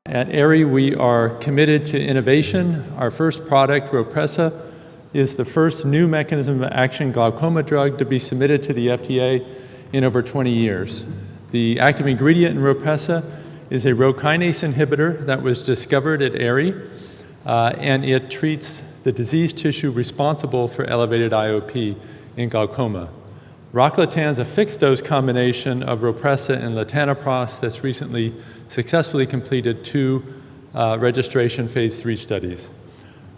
At Aerie, we are committed to innovation. Our first product, Rhopressa, is the first new mechanism of action glaucoma drug to be submitted to the FDA in over 20 years. The active ingredient in Rhopressa is a Rho kinase inhibitor that was discovered at Aerie, and it treats the disease tissue responsible for elevated IOP in glaucoma. Rocklatan's a fixed-dose combination of Rhopressa and latanoprost that's recently successfully completed 2 registration phase 3 studies.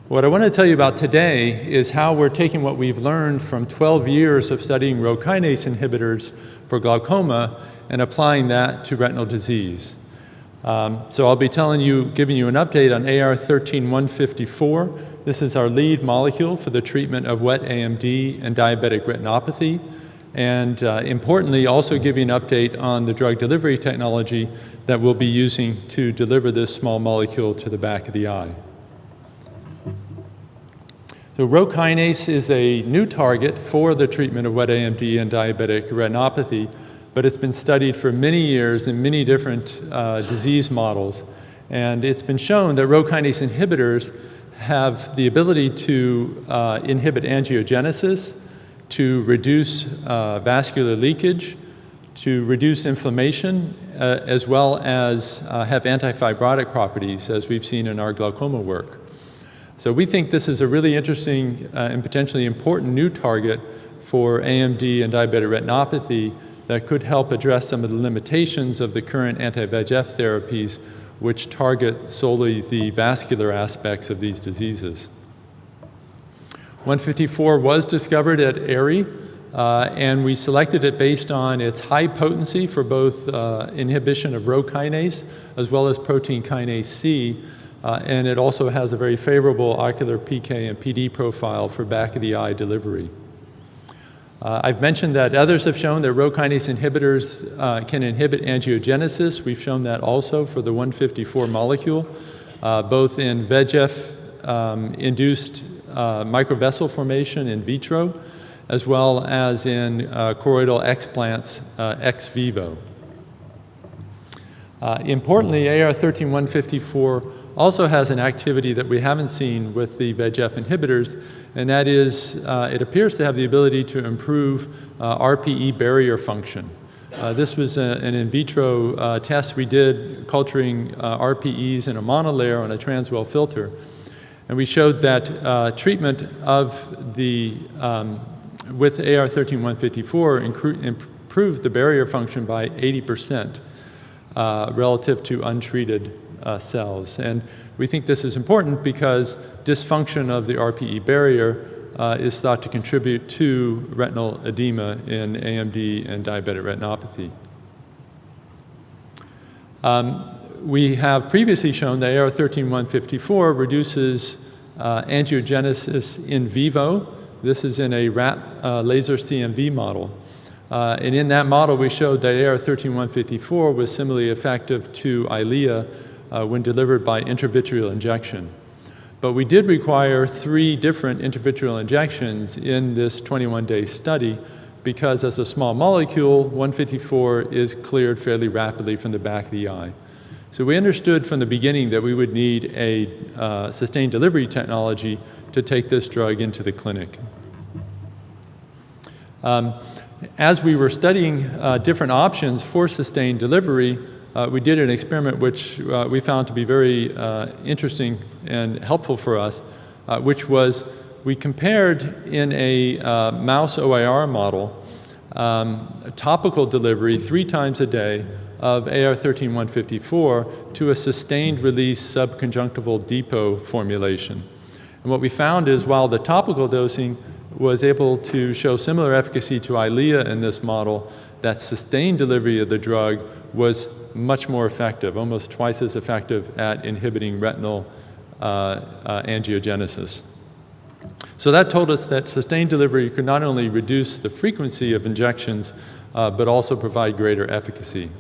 What I want to tell you about today is how we're taking what we've learned from 12 years of studying Rho kinase inhibitors for glaucoma and applying that to retinal disease. So I'll be giving you an update on AR-13154. This is our lead molecule for the treatment of wet AMD and diabetic retinopathy. And importantly, also give you an update on the drug delivery technology that we'll be using to deliver this small molecule to the back of the eye. So Rho kinase is a new target for the treatment of wet AMD and diabetic retinopathy, but it's been studied for many years in many different disease models. And it's been shown that Rho kinase inhibitors have the ability to inhibit angiogenesis, to reduce vascular leakage, to reduce inflammation, as well as have antifibrotic properties, as we've seen in our glaucoma work. So we think this is a really interesting and potentially important new target for AMD and diabetic retinopathy that could help address some of the limitations of the current anti-VEGF therapies, which target solely the vascular aspects of these diseases. 154 was discovered at Aerie, and we selected it based on its high potency for both inhibition of Rho kinase as well as protein kinase C, and it also has a very favorable ocular PK and PD profile for back-of-the-eye delivery. I've mentioned that others have shown that Rho kinase inhibitors can inhibit angiogenesis. We've shown that also for the 154 molecule, both in VEGF-induced microvessel formation in vitro, as well as in choroidal explants ex vivo. Importantly, AR-13154 also has an activity that we haven't seen with the VEGF inhibitors, and that is it appears to have the ability to improve RPE barrier function. This was an in vitro test we did culturing RPEs in a monolayer on a transwell filter. And we showed that treatment of with AR-13154 improved the barrier function by 80% relative to untreated cells. And we think this is important because dysfunction of the RPE barrier is thought to contribute to retinal edema in AMD and diabetic retinopathy. We have previously shown that AR-13154 reduces angiogenesis in vivo. This is in a rat laser CMV model. And in that model, we showed that AR-13154 was similarly effective to Eylea when delivered by intravitreal injection. But we did require 3 different intravitreal injections in this 21-day study because as a small molecule, 154 is cleared fairly rapidly from the back of the eye. So we understood from the beginning that we would need a sustained delivery technology to take this drug into the clinic. As we were studying different options for sustained delivery, we did an experiment which we found to be very interesting and helpful for us, which was we compared in a mouse OIR model topical delivery 3 times a day of AR-13154 to a sustained release subconjunctival depot formulation. And what we found is while the topical dosing was able to show similar efficacy to Eylea in this model, that sustained delivery of the drug was much more effective, almost twice as effective at inhibiting retinal angiogenesis. So that told us that sustained delivery could not only reduce the frequency of injections, but also provide greater efficacy.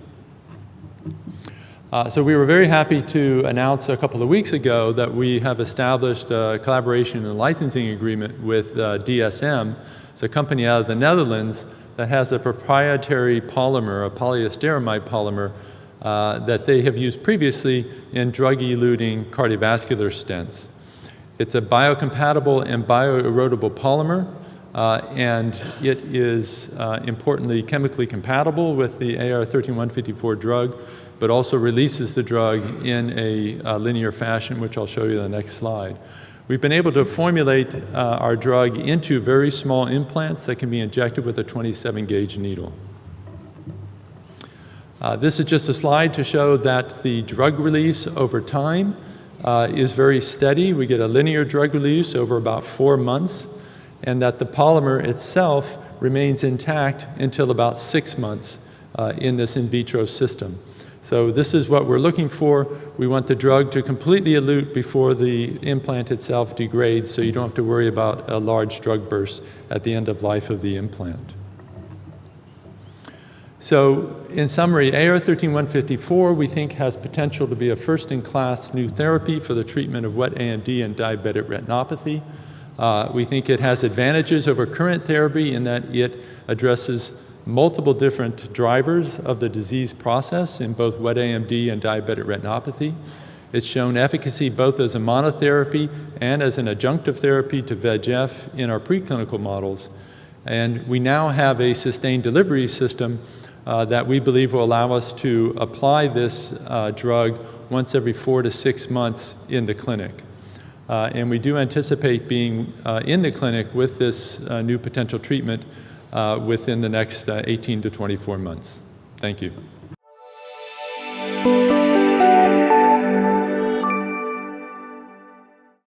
So we were very happy to announce a couple of weeks ago that we have established a collaboration and licensing agreement with DSM. It's a company out of the Netherlands that has a proprietary polymer, a polyesteromide polymer, that they have used previously in drug-eluting cardiovascular stents. It's a biocompatible and bioerodible polymer, and it is importantly chemically compatible with the AR-13154 drug, but also releases the drug in a linear fashion, which I'll show you in the next slide. We've been able to formulate our drug into very small implants that can be injected with a 27-gauge needle. This is just a slide to show that the drug release over time is very steady. We get a linear drug release over about 4 months, and that the polymer itself remains intact until about 6 months in this in vitro system. So this is what we're looking for. We want the drug to completely elute before the implant itself degrades, so you don't have to worry about a large drug burst at the end of life of the implant. So in summary, AR-13154 we think has potential to be a first-in-class new therapy for the treatment of wet AMD and diabetic retinopathy. We think it has advantages over current therapy in that it addresses multiple different drivers of the disease process in both wet AMD and diabetic retinopathy. It's shown efficacy both as a monotherapy and as an adjunctive therapy to VEGF in our preclinical models. And we now have a sustained delivery system that we believe will allow us to apply this drug once every 4 to 6 months in the clinic. And we do anticipate being in the clinic with this new potential treatment within the next 18 to 24 months. Thank you.